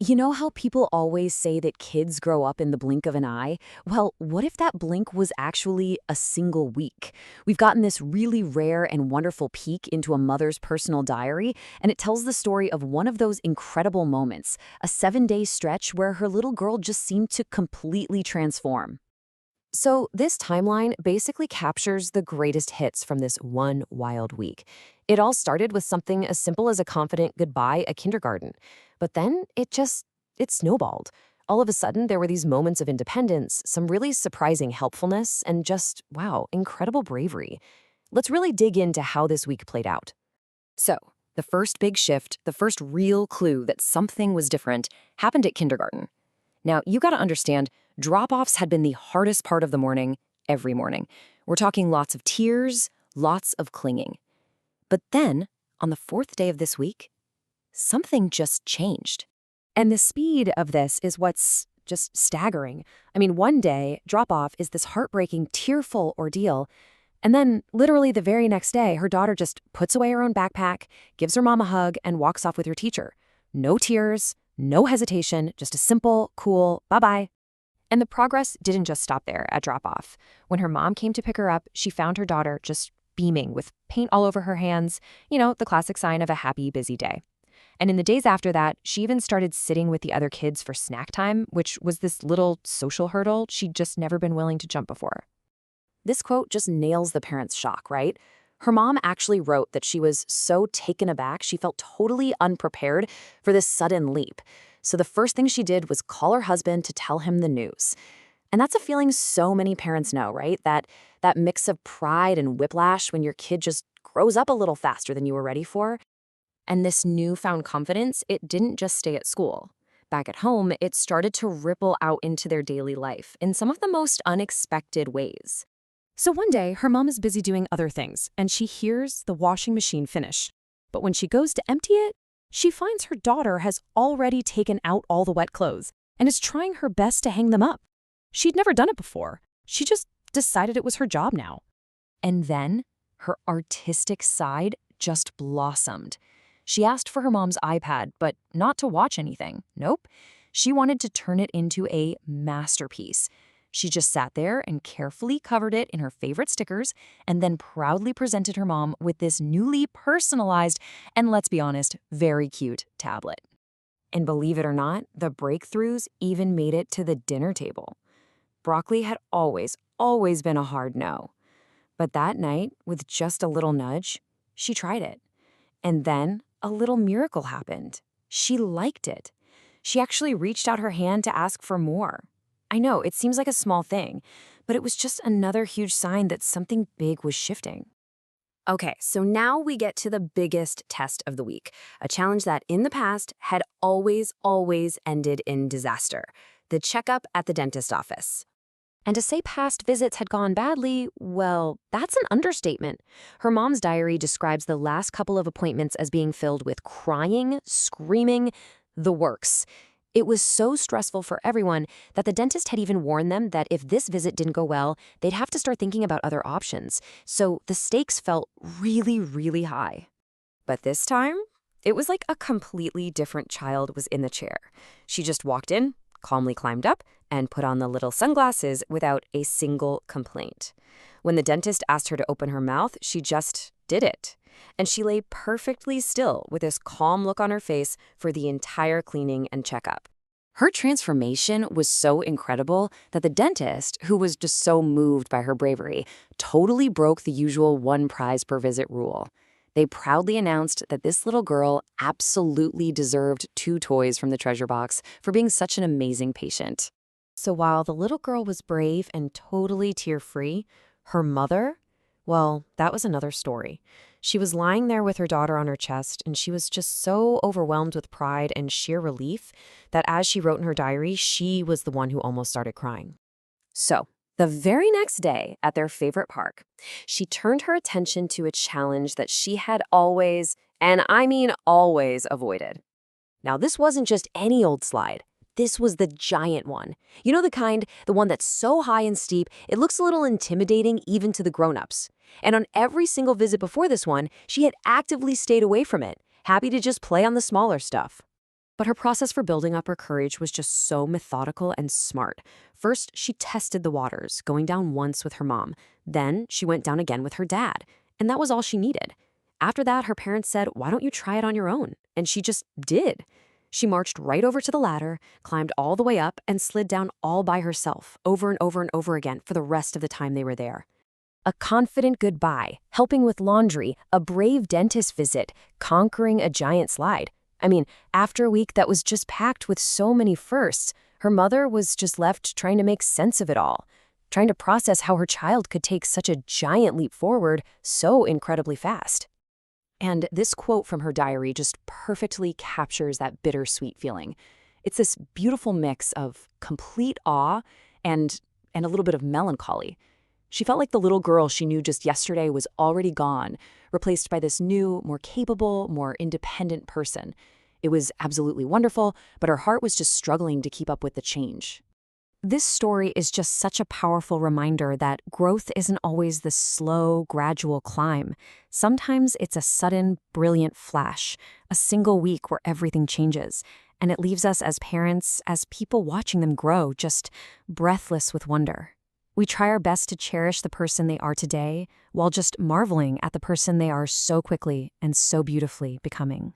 You know how people always say that kids grow up in the blink of an eye? Well, what if that blink was actually a single week? We've gotten this really rare and wonderful peek into a mother's personal diary, and it tells the story of one of those incredible moments, a 7-day stretch where her little girl just seemed to completely transform. So, this timeline basically captures the greatest hits from this one wild week. It all started with something as simple as a confident goodbye at kindergarten. But then it snowballed. All of a sudden, there were these moments of independence, some really surprising helpfulness, and just, wow, incredible bravery. Let's really dig into how this week played out. So, the first big shift, the first real clue that something was different, happened at kindergarten. Now, you gotta understand, drop-offs had been the hardest part of the morning, every morning. We're talking lots of tears, lots of clinging. But then, on the fourth day of this week, something just changed. And the speed of this is what's just staggering. I mean, one day, drop-off is this heartbreaking, tearful ordeal, and then, literally the very next day, her daughter just puts away her own backpack, gives her mom a hug, and walks off with her teacher. No tears, no hesitation, just a simple, cool bye-bye. And the progress didn't just stop there at drop-off. When her mom came to pick her up, she found her daughter just beaming with paint all over her hands, the classic sign of a happy, busy day. And in the days after that, she even started sitting with the other kids for snack time, which was this little social hurdle she'd just never been willing to jump before. This quote just nails the parents' shock, right? Her mom actually wrote that she was so taken aback she felt totally unprepared for this sudden leap. So the first thing she did was call her husband to tell him the news. And that's a feeling so many parents know, right? That mix of pride and whiplash when your kid just grows up a little faster than you were ready for. And this newfound confidence, it didn't just stay at school. Back at home, it started to ripple out into their daily life in some of the most unexpected ways. So one day, her mom is busy doing other things, and she hears the washing machine finish. But when she goes to empty it, she finds her daughter has already taken out all the wet clothes and is trying her best to hang them up. She'd never done it before. She just decided it was her job now. And then her artistic side just blossomed. She asked for her mom's iPad, but not to watch anything. Nope. She wanted to turn it into a masterpiece. She just sat there and carefully covered it in her favorite stickers and then proudly presented her mom with this newly personalized and, let's be honest, very cute tablet. And believe it or not, the breakthroughs even made it to the dinner table. Broccoli had always been a hard no. But that night, with just a little nudge, she tried it. And then a little miracle happened. She liked it. She actually reached out her hand to ask for more. I know, it seems like a small thing, but it was just another huge sign that something big was shifting. Okay, so now we get to the biggest test of the week, a challenge that in the past had always ended in disaster, the checkup at the dentist office. And to say past visits had gone badly, well, that's an understatement. Her mom's diary describes the last couple of appointments as being filled with crying, screaming, the works. It was so stressful for everyone that the dentist had even warned them that if this visit didn't go well, they'd have to start thinking about other options. So the stakes felt really high. But this time, it was like a completely different child was in the chair. She just walked in, calmly climbed up, and put on the little sunglasses without a single complaint. When the dentist asked her to open her mouth, she just did it. And she lay perfectly still with this calm look on her face for the entire cleaning and checkup. Her transformation was so incredible that the dentist, who was just so moved by her bravery, totally broke the usual one prize per visit rule. They proudly announced that this little girl absolutely deserved 2 toys from the treasure box for being such an amazing patient. So while the little girl was brave and totally tear-free, her mother, well, that was another story. She was lying there with her daughter on her chest, and she was just so overwhelmed with pride and sheer relief that as she wrote in her diary, she was the one who almost started crying. So, the very next day at their favorite park, she turned her attention to a challenge that she had always, and I mean always, avoided. Now, this wasn't just any old slide. This was the giant one. You know the one that's so high and steep, it looks a little intimidating even to the grown-ups. And on every single visit before this one, she had actively stayed away from it, happy to just play on the smaller stuff. But her process for building up her courage was just so methodical and smart. First, she tested the waters, going down once with her mom. Then, she went down again with her dad. And that was all she needed. After that, her parents said, "Why don't you try it on your own?" And she just did. She marched right over to the ladder, climbed all the way up, and slid down all by herself, over and over and over again for the rest of the time they were there. A confident goodbye, helping with laundry, a brave dentist visit, conquering a giant slide. I mean, after a week that was just packed with so many firsts, her mother was just left trying to make sense of it all, trying to process how her child could take such a giant leap forward so incredibly fast. And this quote from her diary just perfectly captures that bittersweet feeling. It's this beautiful mix of complete awe and, and a little bit of melancholy. She felt like the little girl she knew just yesterday was already gone, replaced by this new, more capable, more independent person. It was absolutely wonderful, but her heart was just struggling to keep up with the change. This story is just such a powerful reminder that growth isn't always the slow, gradual climb. Sometimes it's a sudden, brilliant flash, a single week where everything changes, and it leaves us as parents, as people watching them grow, just breathless with wonder. We try our best to cherish the person they are today, while just marveling at the person they are so quickly and so beautifully becoming.